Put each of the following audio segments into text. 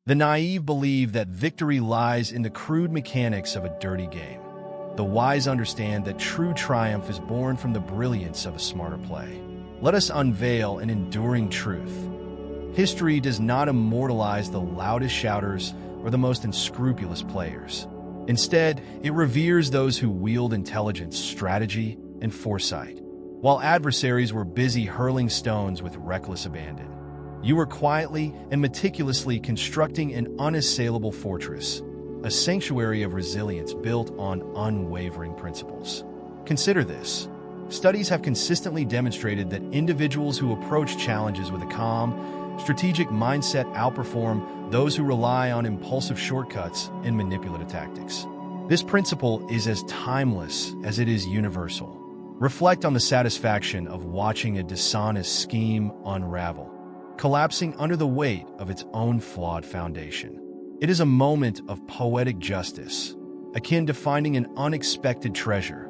The naive believe that victory lies in the crude mechanics of a dirty game. The wise understand that true triumph is born from the brilliance of a smarter play. Let us unveil an enduring truth. History does not immortalize the loudest shouters or the most unscrupulous players. Instead, it reveres those who wield intelligence, strategy, and foresight. While adversaries were busy hurling stones with reckless abandon, you were quietly and meticulously constructing an unassailable fortress, a sanctuary of resilience built on unwavering principles. Consider this. Studies have consistently demonstrated that individuals who approach challenges with a calm, strategic mindset outperform those who rely on impulsive shortcuts and manipulative tactics. This principle is as timeless as it is universal. Reflect on the satisfaction of watching a dishonest scheme unravel, collapsing under the weight of its own flawed foundation. It is a moment of poetic justice, akin to finding an unexpected treasure,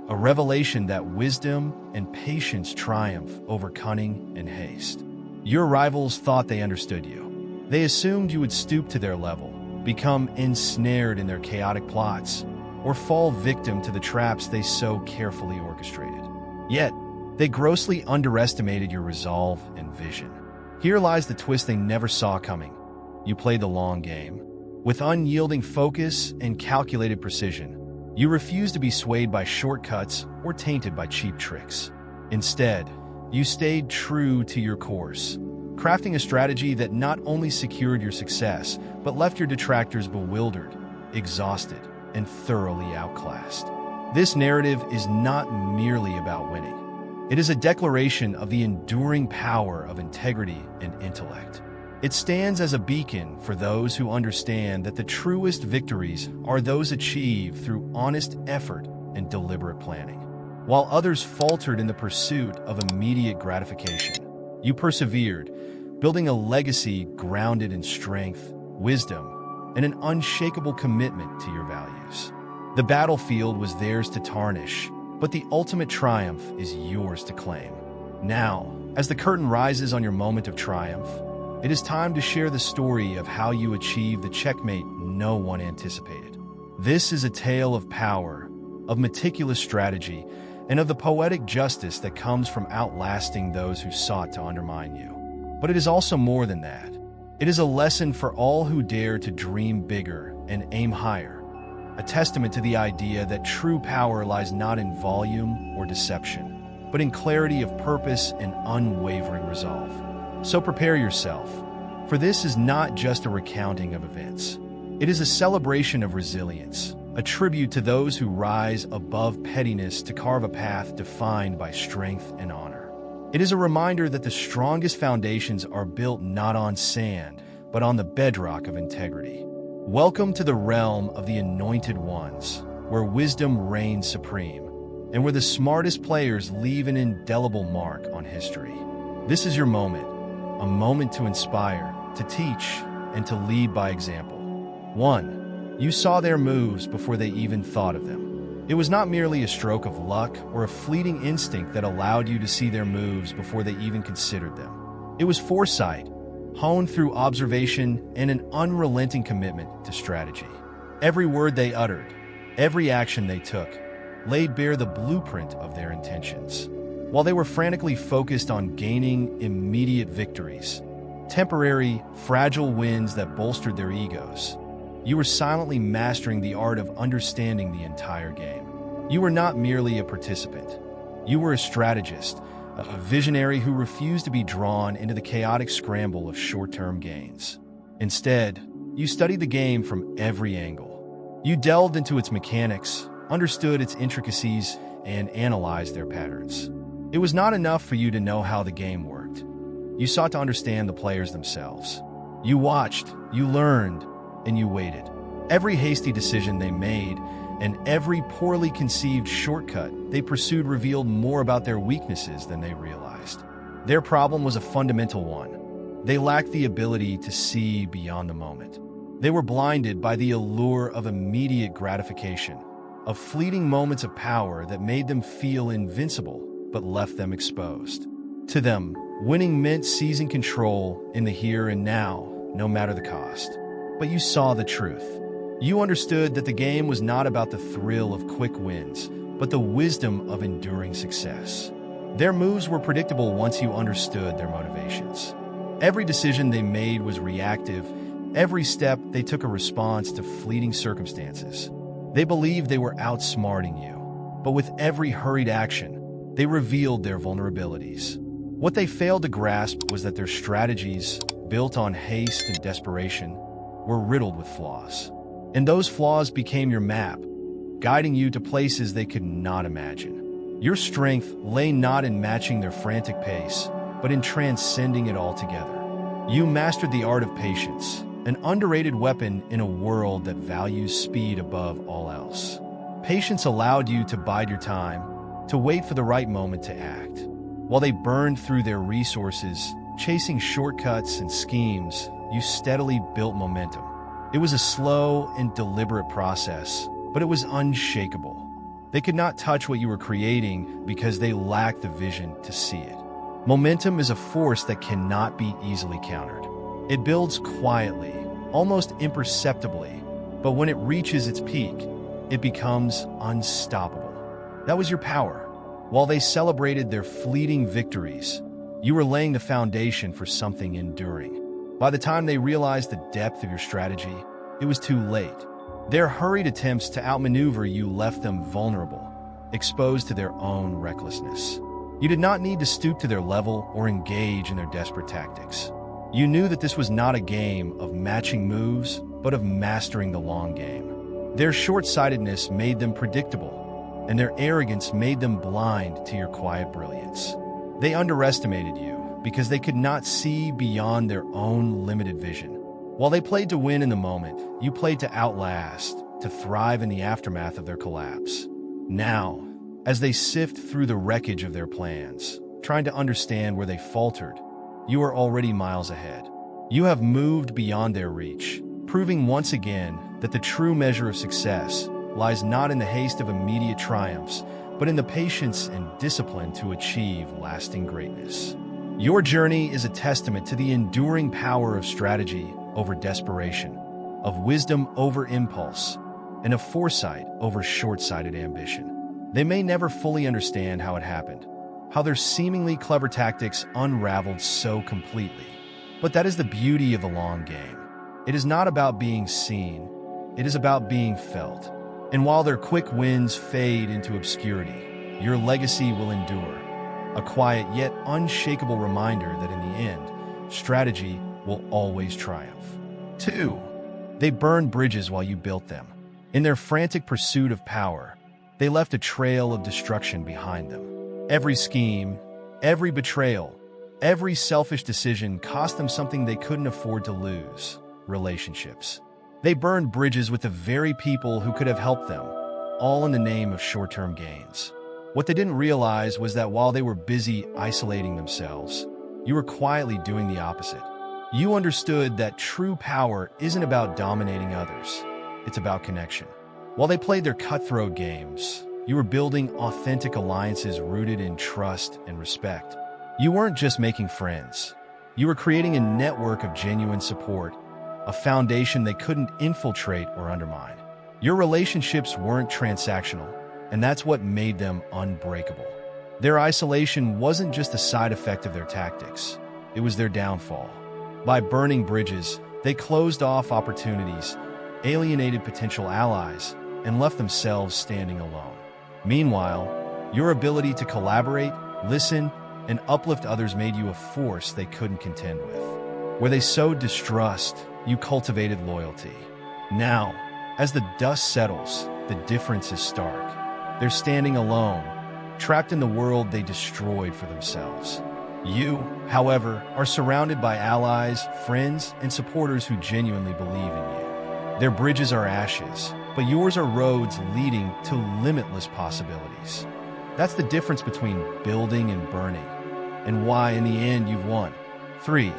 a revelation that wisdom and patience triumph over cunning and haste. Your rivals thought they understood you. They assumed you would stoop to their level, become ensnared in their chaotic plots, or fall victim to the traps they so carefully orchestrated. Yet, they grossly underestimated your resolve and vision. Here lies the twist they never saw coming. You played the long game. With unyielding focus and calculated precision, you refused to be swayed by shortcuts or tainted by cheap tricks. Instead, you stayed true to your course, crafting a strategy that not only secured your success, but left your detractors bewildered, exhausted, and thoroughly outclassed. This narrative is not merely about winning. It is a declaration of the enduring power of integrity and intellect. It stands as a beacon for those who understand that the truest victories are those achieved through honest effort and deliberate planning. While others faltered in the pursuit of immediate gratification, you persevered, building a legacy grounded in strength, wisdom, and an unshakable commitment to your values. The battlefield was theirs to tarnish, but the ultimate triumph is yours to claim. Now, as the curtain rises on your moment of triumph, it is time to share the story of how you achieved the checkmate no one anticipated. This is a tale of power, of meticulous strategy, and of the poetic justice that comes from outlasting those who sought to undermine you. But it is also more than that. It is a lesson for all who dare to dream bigger and aim higher, a testament to the idea that true power lies not in volume or deception, but in clarity of purpose and unwavering resolve. So prepare yourself, for this is not just a recounting of events. It is a celebration of resilience, a tribute to those who rise above pettiness to carve a path defined by strength and honor. It is a reminder that the strongest foundations are built not on sand, but on the bedrock of integrity. Welcome to the realm of the anointed ones, where wisdom reigns supreme, and where the smartest players leave an indelible mark on history. This is your moment, a moment to inspire, to teach, and to lead by example. 1. You saw their moves before they even thought of them. It was not merely a stroke of luck or a fleeting instinct that allowed you to see their moves before they even considered them. It was foresight, honed through observation and an unrelenting commitment to strategy. Every word they uttered, every action they took, laid bare the blueprint of their intentions. While they were frantically focused on gaining immediate victories, temporary, fragile wins that bolstered their egos, you were silently mastering the art of understanding the entire game. You were not merely a participant. You were a strategist, a visionary who refused to be drawn into the chaotic scramble of short-term gains. Instead, you studied the game from every angle. You delved into its mechanics, understood its intricacies, and analyzed their patterns. It was not enough for you to know how the game worked. You sought to understand the players themselves. You watched, you learned, and you waited. Every hasty decision they made and every poorly conceived shortcut they pursued revealed more about their weaknesses than they realized. Their problem was a fundamental one. They lacked the ability to see beyond the moment. They were blinded by the allure of immediate gratification, of fleeting moments of power that made them feel invincible but left them exposed. To them, winning meant seizing control in the here and now, no matter the cost. But you saw the truth. You understood that the game was not about the thrill of quick wins, but the wisdom of enduring success. Their moves were predictable once you understood their motivations. Every decision they made was reactive. Every step they took a response to fleeting circumstances. They believed they were outsmarting you, but with every hurried action, they revealed their vulnerabilities. What they failed to grasp was that their strategies, built on haste and desperation, were riddled with flaws. And those flaws became your map, guiding you to places they could not imagine. Your strength lay not in matching their frantic pace, but in transcending it altogether. You mastered the art of patience, an underrated weapon in a world that values speed above all else. Patience allowed you to bide your time, to wait for the right moment to act. While they burned through their resources, chasing shortcuts and schemes, you steadily built momentum. It was a slow and deliberate process, but it was unshakable. They could not touch what you were creating because they lacked the vision to see it. Momentum is a force that cannot be easily countered. It builds quietly, almost imperceptibly, but when it reaches its peak, it becomes unstoppable. That was your power. While they celebrated their fleeting victories, you were laying the foundation for something enduring. By the time they realized the depth of your strategy, it was too late. Their hurried attempts to outmaneuver you left them vulnerable, exposed to their own recklessness. You did not need to stoop to their level or engage in their desperate tactics. You knew that this was not a game of matching moves, but of mastering the long game. Their short-sightedness made them predictable, and their arrogance made them blind to your quiet brilliance. They underestimated you because they could not see beyond their own limited vision. While they played to win in the moment, you played to outlast, to thrive in the aftermath of their collapse. Now, as they sift through the wreckage of their plans, trying to understand where they faltered, you are already miles ahead. You have moved beyond their reach, proving once again that the true measure of success lies not in the haste of immediate triumphs, but in the patience and discipline to achieve lasting greatness. Your journey is a testament to the enduring power of strategy over desperation, of wisdom over impulse, and of foresight over short-sighted ambition. They may never fully understand how it happened, how their seemingly clever tactics unraveled so completely. But that is the beauty of the long game. It is not about being seen, it is about being felt. And while their quick wins fade into obscurity, your legacy will endure, a quiet yet unshakable reminder that in the end, strategy will always triumph. 2. They burned bridges while you built them. In their frantic pursuit of power, they left a trail of destruction behind them. Every scheme, every betrayal, every selfish decision cost them something they couldn't afford to lose: relationships. They burned bridges with the very people who could have helped them, all in the name of short-term gains. What they didn't realize was that while they were busy isolating themselves, you were quietly doing the opposite. You understood that true power isn't about dominating others, it's about connection. While they played their cutthroat games, you were building authentic alliances rooted in trust and respect. You weren't just making friends. You were creating a network of genuine support, a foundation they couldn't infiltrate or undermine. Your relationships weren't transactional, and that's what made them unbreakable. Their isolation wasn't just a side effect of their tactics, it was their downfall. By burning bridges, they closed off opportunities, alienated potential allies, and left themselves standing alone. Meanwhile, your ability to collaborate, listen, and uplift others made you a force they couldn't contend with. Where they sowed distrust, you cultivated loyalty. Now, as the dust settles, the difference is stark. They're standing alone, trapped in the world they destroyed for themselves. You, however, are surrounded by allies, friends, and supporters who genuinely believe in you. Their bridges are ashes, but yours are roads leading to limitless possibilities. That's the difference between building and burning, and why in the end you've won. 3.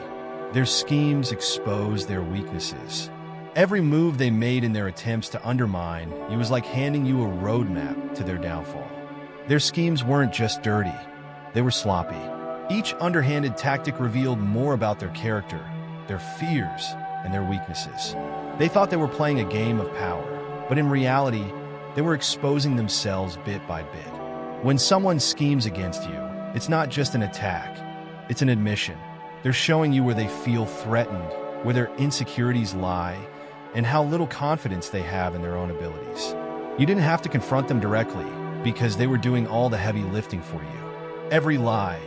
Their schemes expose their weaknesses. Every move they made in their attempts to undermine you was like handing you a roadmap to their downfall. Their schemes weren't just dirty, they were sloppy. Each underhanded tactic revealed more about their character, their fears, and their weaknesses. They thought they were playing a game of power, but in reality, they were exposing themselves bit by bit. When someone schemes against you, it's not just an attack, it's an admission. They're showing you where they feel threatened, where their insecurities lie, and how little confidence they have in their own abilities. You didn't have to confront them directly, because they were doing all the heavy lifting for you. Every lie,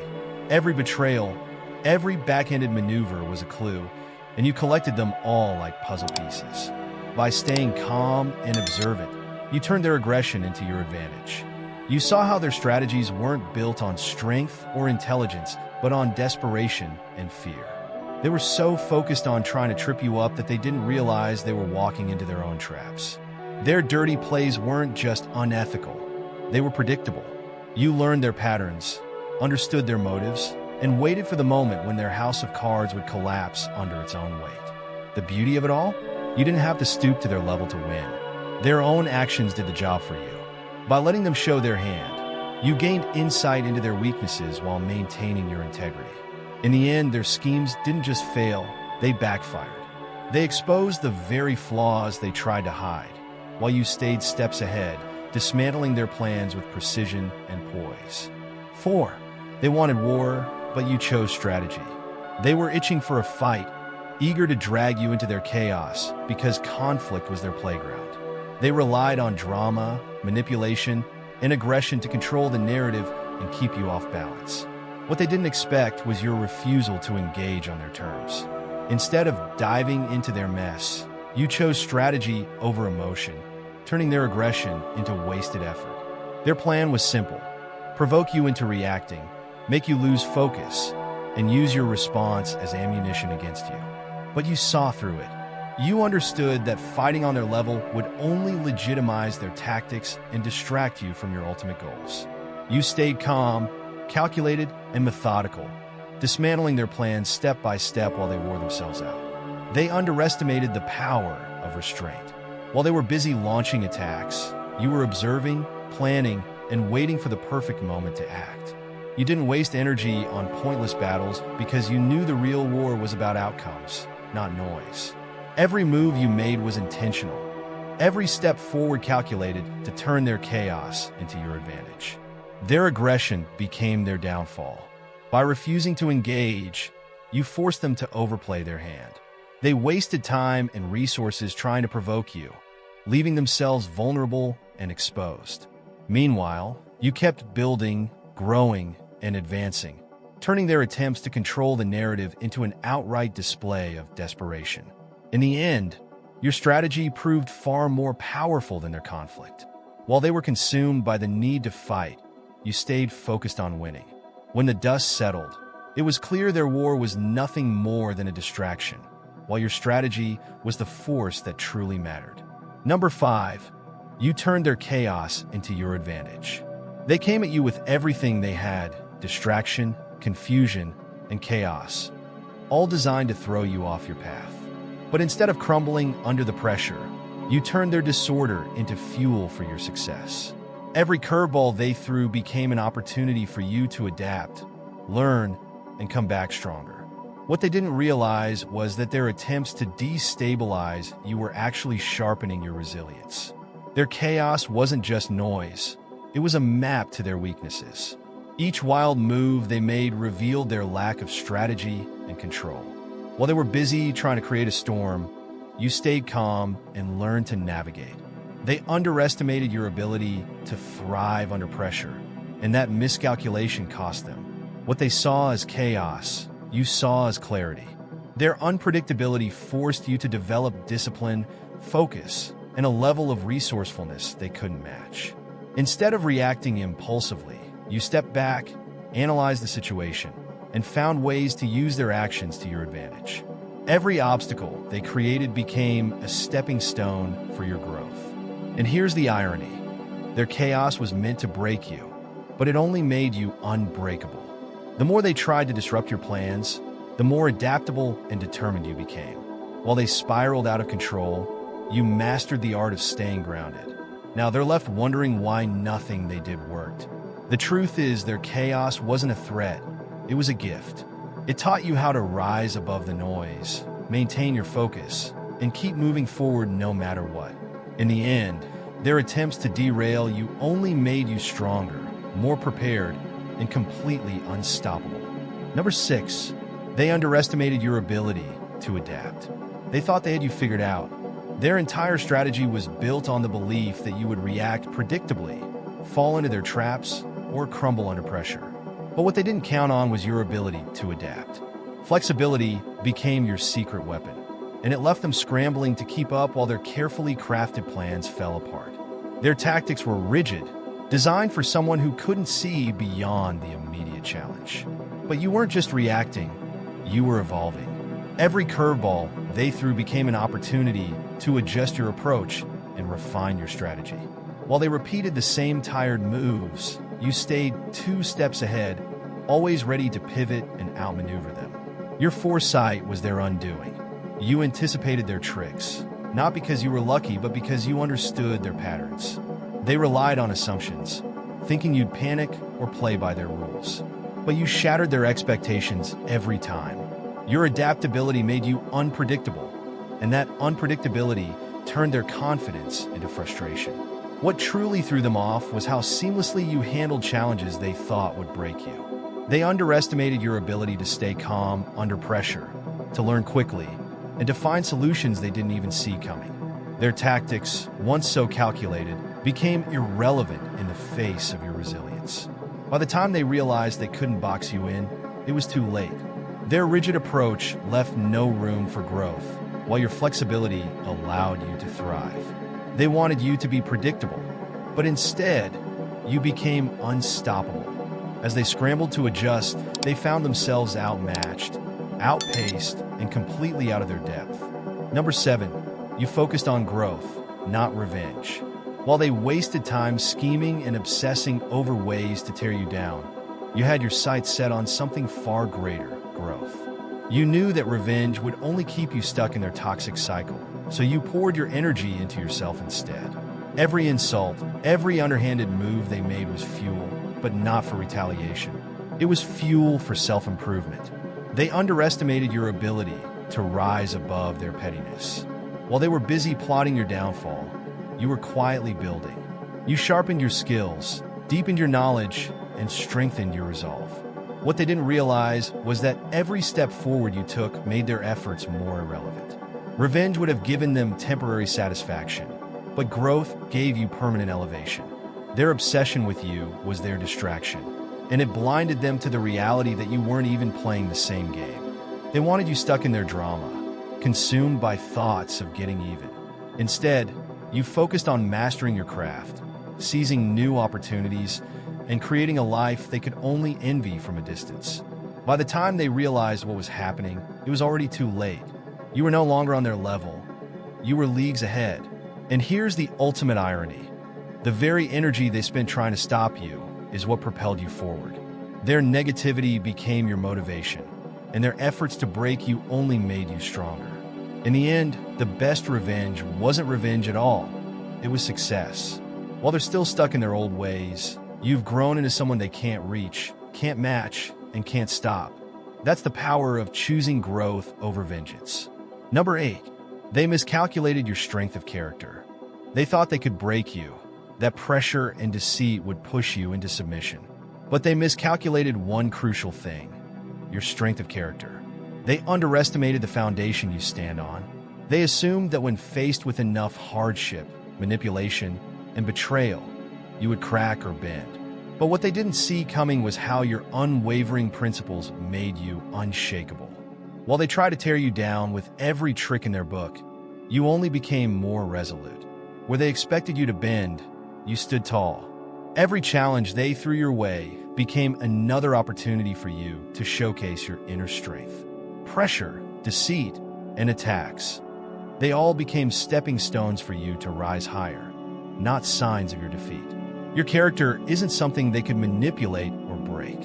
every betrayal, every back-ended maneuver was a clue, and you collected them all like puzzle pieces. By staying calm and observant, you turned their aggression into your advantage. You saw how their strategies weren't built on strength or intelligence, but on desperation and fear. They were so focused on trying to trip you up that they didn't realize they were walking into their own traps. Their dirty plays weren't just unethical, they were predictable. You learned their patterns, understood their motives, and waited for the moment when their house of cards would collapse under its own weight. The beauty of it all? You didn't have to stoop to their level to win. Their own actions did the job for you. By letting them show their hand, you gained insight into their weaknesses while maintaining your integrity. In the end, their schemes didn't just fail, they backfired. They exposed the very flaws they tried to hide, while you stayed steps ahead, dismantling their plans with precision and poise. 4. They wanted war, but you chose strategy. They were itching for a fight, eager to drag you into their chaos because conflict was their playground. They relied on drama, manipulation, and aggression to control the narrative and keep you off balance. What they didn't expect was your refusal to engage on their terms. Instead of diving into their mess, you chose strategy over emotion, turning their aggression into wasted effort. Their plan was simple: provoke you into reacting, make you lose focus, and use your response as ammunition against you. But you saw through it. You understood that fighting on their level would only legitimize their tactics and distract you from your ultimate goals. You stayed calm, calculated, and methodical, dismantling their plans step by step while they wore themselves out. They underestimated the power of restraint. While they were busy launching attacks, you were observing, planning, and waiting for the perfect moment to act. You didn't waste energy on pointless battles because you knew the real war was about outcomes, not noise. Every move you made was intentional. Every step forward calculated to turn their chaos into your advantage. Their aggression became their downfall. By refusing to engage, you forced them to overplay their hand. They wasted time and resources trying to provoke you, leaving themselves vulnerable and exposed. Meanwhile, you kept building, growing, and advancing, turning their attempts to control the narrative into an outright display of desperation. In the end, your strategy proved far more powerful than their conflict. While they were consumed by the need to fight, you stayed focused on winning. When the dust settled, it was clear their war was nothing more than a distraction, while your strategy was the force that truly mattered. Number 5, you turned their chaos into your advantage. They came at you with everything they had: distraction, confusion, and chaos, all designed to throw you off your path. But instead of crumbling under the pressure, you turned their disorder into fuel for your success. Every curveball they threw became an opportunity for you to adapt, learn, and come back stronger. What they didn't realize was that their attempts to destabilize you were actually sharpening your resilience. Their chaos wasn't just noise, it was a map to their weaknesses. Each wild move they made revealed their lack of strategy and control. While they were busy trying to create a storm, you stayed calm and learned to navigate. They underestimated your ability to thrive under pressure, and that miscalculation cost them. What they saw as chaos, you saw as clarity. Their unpredictability forced you to develop discipline, focus, and a level of resourcefulness they couldn't match. Instead of reacting impulsively, you stepped back, analyzed the situation, and found ways to use their actions to your advantage. Every obstacle they created became a stepping stone for your growth. And here's the irony: their chaos was meant to break you, but it only made you unbreakable. The more they tried to disrupt your plans, the more adaptable and determined you became. While they spiraled out of control, you mastered the art of staying grounded. Now they're left wondering why nothing they did worked. The truth is, their chaos wasn't a threat, it was a gift. It taught you how to rise above the noise, maintain your focus, and keep moving forward no matter what. In the end, their attempts to derail you only made you stronger, more prepared, and completely unstoppable. Number 6, they underestimated your ability to adapt. They thought they had you figured out. Their entire strategy was built on the belief that you would react predictably, fall into their traps, or crumble under pressure. But what they didn't count on was your ability to adapt. Flexibility became your secret weapon, and it left them scrambling to keep up while their carefully crafted plans fell apart. Their tactics were rigid, designed for someone who couldn't see beyond the immediate challenge. But you weren't just reacting, you were evolving. Every curveball they threw became an opportunity to adjust your approach and refine your strategy. While they repeated the same tired moves, you stayed 2 steps ahead, always ready to pivot and outmaneuver them. Your foresight was their undoing. You anticipated their tricks, not because you were lucky, but because you understood their patterns. They relied on assumptions, thinking you'd panic or play by their rules. But you shattered their expectations every time. Your adaptability made you unpredictable, and that unpredictability turned their confidence into frustration. What truly threw them off was how seamlessly you handled challenges they thought would break you. They underestimated your ability to stay calm under pressure, to learn quickly, and to find solutions they didn't even see coming. Their tactics, once so calculated, became irrelevant in the face of your resilience. By the time they realized they couldn't box you in, it was too late. Their rigid approach left no room for growth, while your flexibility allowed you to thrive. They wanted you to be predictable, but instead, you became unstoppable. As they scrambled to adjust, they found themselves outmatched, outpaced, and completely out of their depth. Number 7, you focused on growth, not revenge. While they wasted time scheming and obsessing over ways to tear you down, you had your sights set on something far greater: growth. You knew that revenge would only keep you stuck in their toxic cycle, so you poured your energy into yourself instead. Every insult, every underhanded move they made was fuel, but not for retaliation. It was fuel for self-improvement. They underestimated your ability to rise above their pettiness. While they were busy plotting your downfall, you were quietly building. You sharpened your skills, deepened your knowledge, and strengthened your resolve. What they didn't realize was that every step forward you took made their efforts more irrelevant. Revenge would have given them temporary satisfaction, but growth gave you permanent elevation. Their obsession with you was their distraction, and it blinded them to the reality that you weren't even playing the same game. They wanted you stuck in their drama, consumed by thoughts of getting even. Instead, you focused on mastering your craft, seizing new opportunities, and creating a life they could only envy from a distance. By the time they realized what was happening, it was already too late. You were no longer on their level. You were leagues ahead. And here's the ultimate irony. The very energy they spent trying to stop you is what propelled you forward. Their negativity became your motivation, and their efforts to break you only made you stronger. In the end, the best revenge wasn't revenge at all. It was success. While they're still stuck in their old ways, you've grown into someone they can't reach, can't match, and can't stop. That's the power of choosing growth over vengeance. Number 8, they miscalculated your strength of character. They thought they could break you, that pressure and deceit would push you into submission. But they miscalculated one crucial thing: your strength of character. They underestimated the foundation you stand on. They assumed that when faced with enough hardship, manipulation, and betrayal, you would crack or bend. But what they didn't see coming was how your unwavering principles made you unshakable. While they tried to tear you down with every trick in their book, you only became more resolute. Where they expected you to bend, you stood tall. Every challenge they threw your way became another opportunity for you to showcase your inner strength. Pressure, deceit, and attacks, they all became stepping stones for you to rise higher, not signs of your defeat. Your character isn't something they could manipulate or break.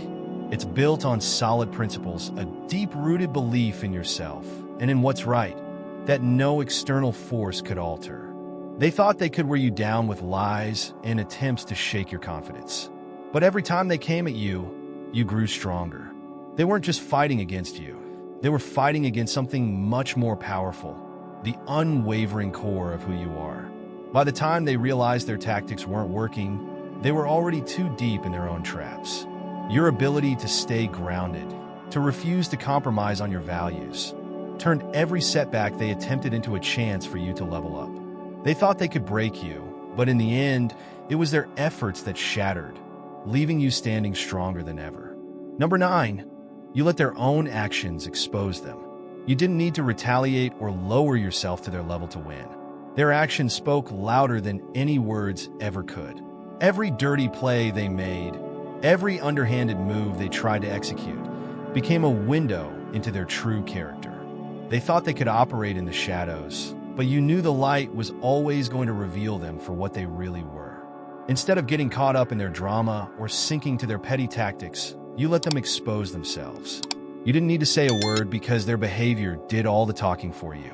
It's built on solid principles, a deep-rooted belief in yourself and in what's right that no external force could alter. They thought they could wear you down with lies and attempts to shake your confidence. But every time they came at you, you grew stronger. They weren't just fighting against you. They were fighting against something much more powerful, the unwavering core of who you are. By the time they realized their tactics weren't working, they were already too deep in their own traps. Your ability to stay grounded, to refuse to compromise on your values, turned every setback they attempted into a chance for you to level up. They thought they could break you, but in the end, it was their efforts that shattered, leaving you standing stronger than ever. Number 9, you let their own actions expose them. You didn't need to retaliate or lower yourself to their level to win. Their actions spoke louder than any words ever could. Every dirty play they made, every underhanded move they tried to execute, became a window into their true character. They thought they could operate in the shadows, but you knew the light was always going to reveal them for what they really were. Instead of getting caught up in their drama or sinking to their petty tactics, you let them expose themselves. You didn't need to say a word because their behavior did all the talking for you.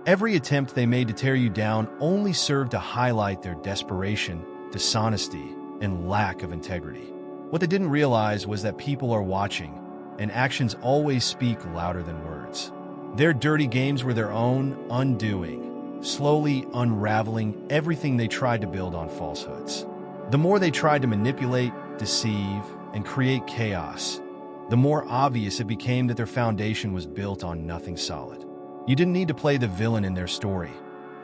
Every attempt they made to tear you down only served to highlight their desperation, dishonesty, and lack of integrity. What they didn't realize was that people are watching, and actions always speak louder than words. Their dirty games were their own undoing, slowly unraveling everything they tried to build on falsehoods. The more they tried to manipulate, deceive, and create chaos, the more obvious it became that their foundation was built on nothing solid. You didn't need to play the villain in their story.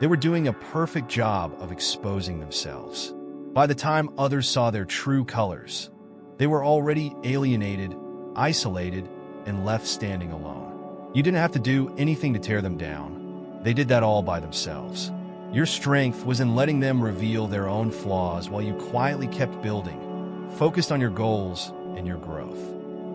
They were doing a perfect job of exposing themselves. By the time others saw their true colors, they were already alienated, isolated, and left standing alone. You didn't have to do anything to tear them down. They did that all by themselves. Your strength was in letting them reveal their own flaws while you quietly kept building, focused on your goals and your growth.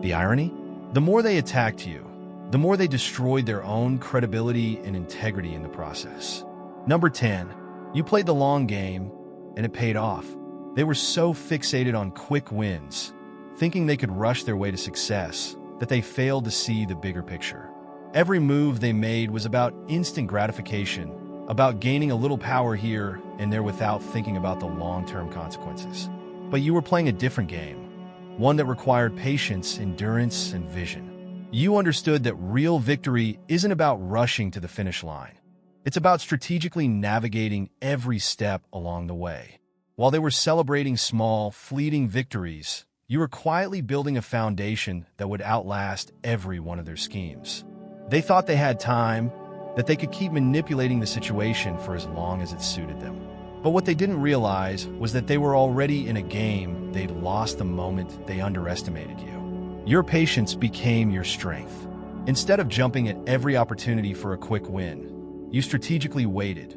The irony? The more they attacked you, the more they destroyed their own credibility and integrity in the process. Number 10, you played the long game, and it paid off. They were so fixated on quick wins, thinking they could rush their way to success, that they failed to see the bigger picture. Every move they made was about instant gratification, about gaining a little power here and there without thinking about the long-term consequences. But you were playing a different game, one that required patience, endurance, and vision. You understood that real victory isn't about rushing to the finish line. It's about strategically navigating every step along the way. While they were celebrating small, fleeting victories, you were quietly building a foundation that would outlast every one of their schemes. They thought they had time, that they could keep manipulating the situation for as long as it suited them. But what they didn't realize was that they were already in a game they'd lost the moment they underestimated you. Your patience became your strength. Instead of jumping at every opportunity for a quick win, you strategically waited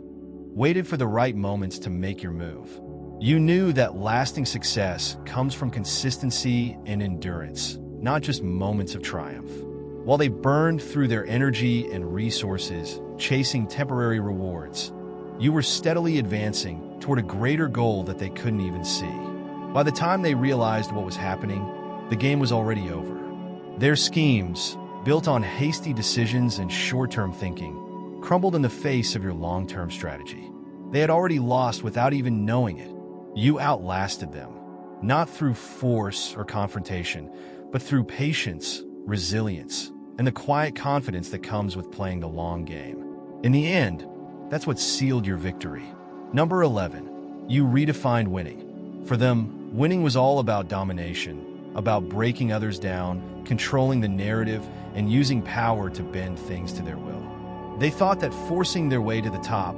for the right moments to make your move. You knew that lasting success comes from consistency and endurance, not just moments of triumph. While they burned through their energy and resources, chasing temporary rewards, you were steadily advancing toward a greater goal that they couldn't even see. By the time they realized what was happening, the game was already over. Their schemes, built on hasty decisions and short-term thinking, crumbled in the face of your long-term strategy. They had already lost without even knowing it. You outlasted them, not through force or confrontation, but through patience, resilience, and the quiet confidence that comes with playing the long game. In the end, that's what sealed your victory. Number 11, you redefined winning. For them, winning was all about domination, about breaking others down, controlling the narrative, and using power to bend things to their will. They thought that forcing their way to the top,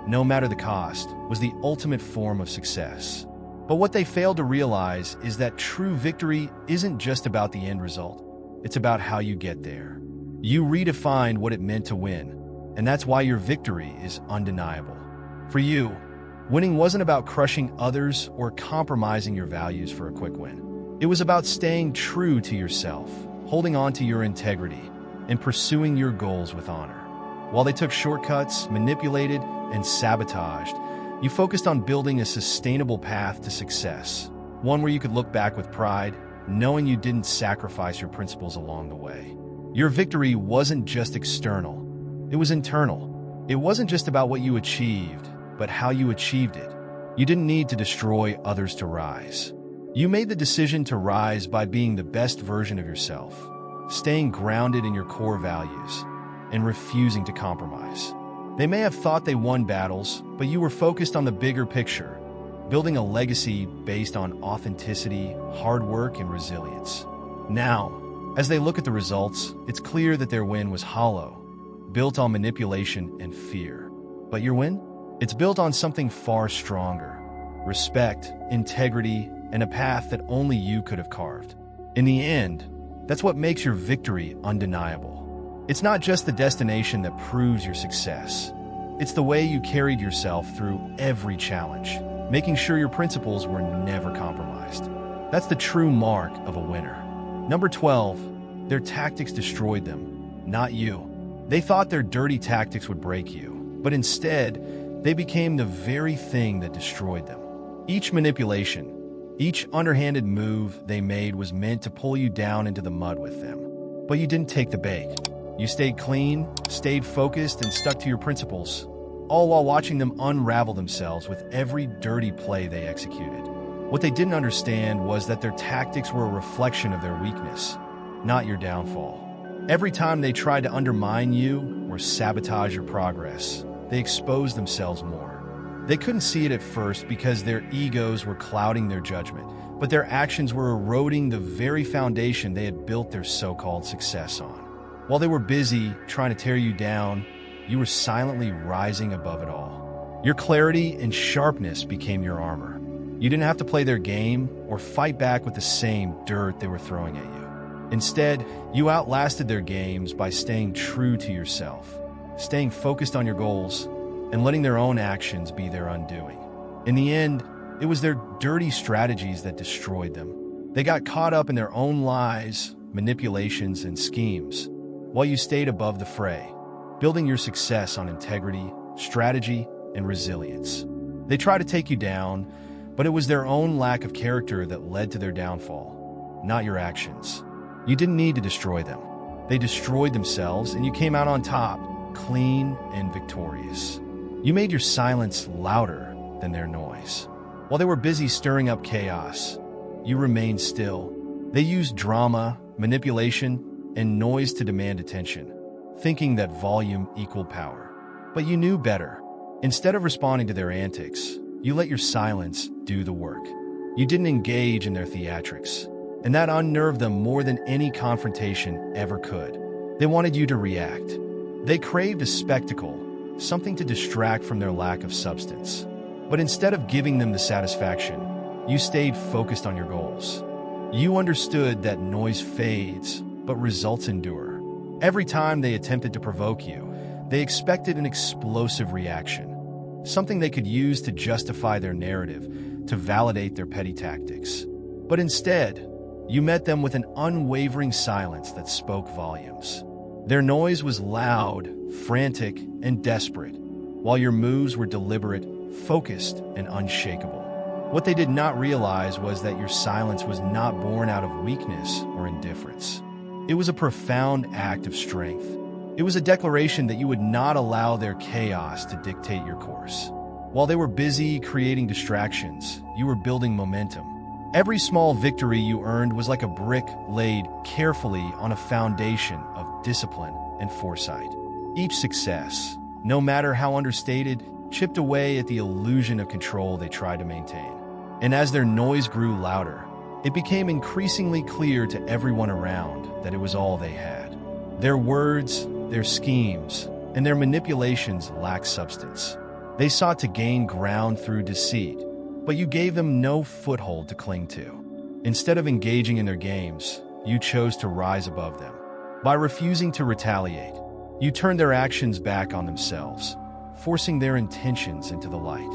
no matter the cost, was the ultimate form of success. But what they failed to realize is that true victory isn't just about the end result. It's about how you get there. You redefined what it meant to win, and that's why your victory is undeniable. For you, winning wasn't about crushing others or compromising your values for a quick win. It was about staying true to yourself, holding on to your integrity, and pursuing your goals with honor. While they took shortcuts, manipulated, and sabotaged, you focused on building a sustainable path to success, one where you could look back with pride, knowing you didn't sacrifice your principles along the way. Your victory wasn't just external, it was internal. It wasn't just about what you achieved, but how you achieved it. You didn't need to destroy others to rise. You made the decision to rise by being the best version of yourself, staying grounded in your core values, and refusing to compromise. They may have thought they won battles, but you were focused on the bigger picture, building a legacy based on authenticity, hard work, and resilience. Now, as they look at the results, it's clear that their win was hollow, built on manipulation and fear. But your win? It's built on something far stronger: respect, integrity, and a path that only you could have carved. In the end, that's what makes your victory undeniable. It's not just the destination that proves your success. It's the way you carried yourself through every challenge, making sure your principles were never compromised. That's the true mark of a winner. Number 12, their tactics destroyed them, not you. They thought their dirty tactics would break you, but instead, they became the very thing that destroyed them. Each manipulation, each underhanded move they made was meant to pull you down into the mud with them. But you didn't take the bait. You stayed clean, stayed focused, and stuck to your principles, all while watching them unravel themselves with every dirty play they executed. What they didn't understand was that their tactics were a reflection of their weakness, not your downfall. Every time they tried to undermine you or sabotage your progress, they exposed themselves more. They couldn't see it at first because their egos were clouding their judgment, but their actions were eroding the very foundation they had built their so-called success on. While they were busy trying to tear you down, you were silently rising above it all. Your clarity and sharpness became your armor. You didn't have to play their game or fight back with the same dirt they were throwing at you. Instead, you outlasted their games by staying true to yourself, staying focused on your goals, and letting their own actions be their undoing. In the end, it was their dirty strategies that destroyed them. They got caught up in their own lies, manipulations, and schemes, while you stayed above the fray, building your success on integrity, strategy, and resilience. They tried to take you down, but it was their own lack of character that led to their downfall, not your actions. You didn't need to destroy them. They destroyed themselves, and you came out on top, clean and victorious. You made your silence louder than their noise. While they were busy stirring up chaos, you remained still. They used drama, manipulation, and noise to demand attention, thinking that volume equaled power. But you knew better. Instead of responding to their antics, you let your silence do the work. You didn't engage in their theatrics, and that unnerved them more than any confrontation ever could. They wanted you to react. They craved a spectacle, something to distract from their lack of substance. But instead of giving them the satisfaction, you stayed focused on your goals. You understood that noise fades, but results endure. Every time they attempted to provoke you, they expected an explosive reaction, something they could use to justify their narrative, to validate their petty tactics. But instead, you met them with an unwavering silence that spoke volumes. Their noise was loud, frantic, and desperate, while your moves were deliberate, focused, and unshakable. What they did not realize was that your silence was not born out of weakness or indifference. It was a profound act of strength. It was a declaration that you would not allow their chaos to dictate your course. While they were busy creating distractions, you were building momentum. Every small victory you earned was like a brick laid carefully on a foundation of discipline and foresight. Each success, no matter how understated, chipped away at the illusion of control they tried to maintain. And as their noise grew louder, it became increasingly clear to everyone around that it was all they had. Their words, their schemes, and their manipulations lacked substance. They sought to gain ground through deceit, but you gave them no foothold to cling to. Instead of engaging in their games, you chose to rise above them. By refusing to retaliate, you turned their actions back on themselves, forcing their intentions into the light.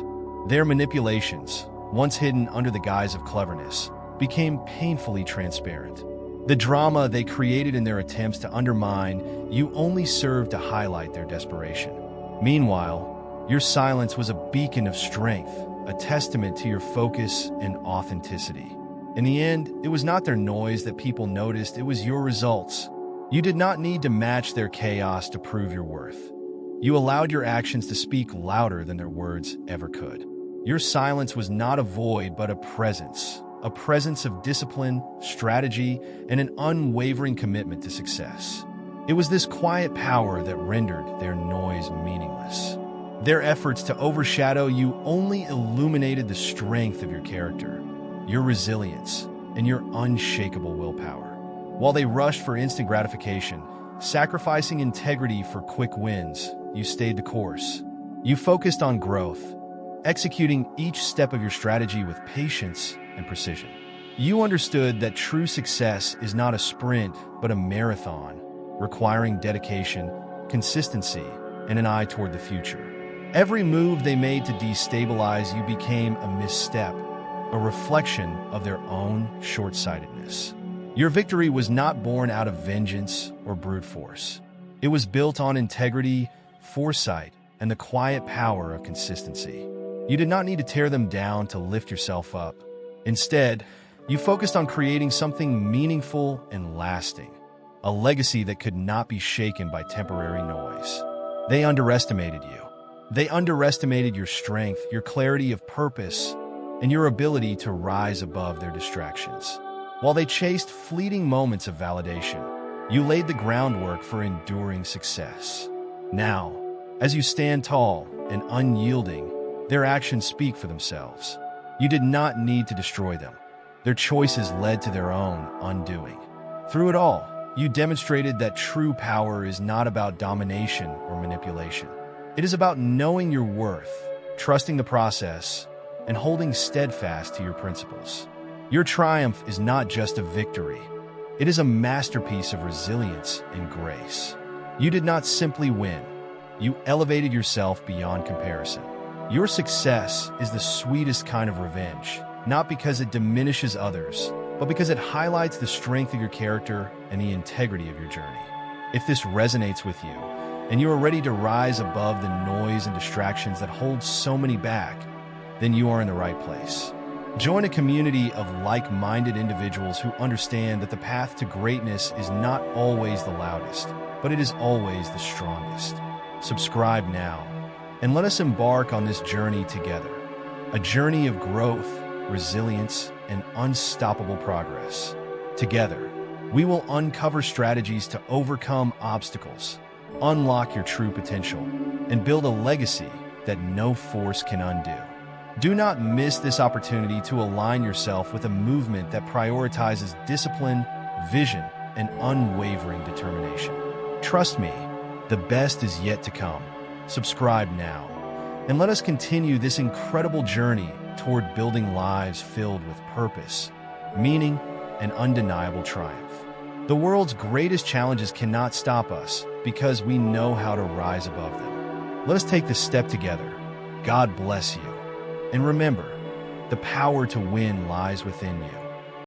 Their manipulations, once hidden under the guise of cleverness, became painfully transparent. The drama they created in their attempts to undermine you only served to highlight their desperation. Meanwhile, your silence was a beacon of strength, a testament to your focus and authenticity. In the end, it was not their noise that people noticed, it was your results. You did not need to match their chaos to prove your worth. You allowed your actions to speak louder than their words ever could. Your silence was not a void, but a presence, a presence of discipline, strategy, and an unwavering commitment to success. It was this quiet power that rendered their noise meaningless. Their efforts to overshadow you only illuminated the strength of your character, your resilience, and your unshakable willpower. While they rushed for instant gratification, sacrificing integrity for quick wins, you stayed the course. You focused on growth, executing each step of your strategy with patience and precision. You understood that true success is not a sprint, but a marathon, requiring dedication, consistency, and an eye toward the future. Every move they made to destabilize you became a misstep, a reflection of their own short-sightedness. Your victory was not born out of vengeance or brute force. It was built on integrity, foresight, and the quiet power of consistency. You did not need to tear them down to lift yourself up. Instead, you focused on creating something meaningful and lasting, a legacy that could not be shaken by temporary noise. They underestimated you. They underestimated your strength, your clarity of purpose, and your ability to rise above their distractions. While they chased fleeting moments of validation, you laid the groundwork for enduring success. Now, as you stand tall and unyielding, their actions speak for themselves. You did not need to destroy them. Their choices led to their own undoing. Through it all, you demonstrated that true power is not about domination or manipulation. It is about knowing your worth, trusting the process, and holding steadfast to your principles. Your triumph is not just a victory. It is a masterpiece of resilience and grace. You did not simply win. You elevated yourself beyond comparison. Your success is the sweetest kind of revenge, not because it diminishes others, but because it highlights the strength of your character and the integrity of your journey. If this resonates with you, and you are ready to rise above the noise and distractions that hold so many back, then you are in the right place. Join a community of like-minded individuals who understand that the path to greatness is not always the loudest, but it is always the strongest. Subscribe now, and let us embark on this journey together. A journey of growth, resilience, and unstoppable progress. Together, we will uncover strategies to overcome obstacles, unlock your true potential, and build a legacy that no force can undo. Do not miss this opportunity to align yourself with a movement that prioritizes discipline, vision, and unwavering determination. Trust me, the best is yet to come. Subscribe now, and let us continue this incredible journey toward building lives filled with purpose, meaning, and undeniable triumph. The world's greatest challenges cannot stop us because we know how to rise above them. Let us take this step together. God bless you. And remember, the power to win lies within you.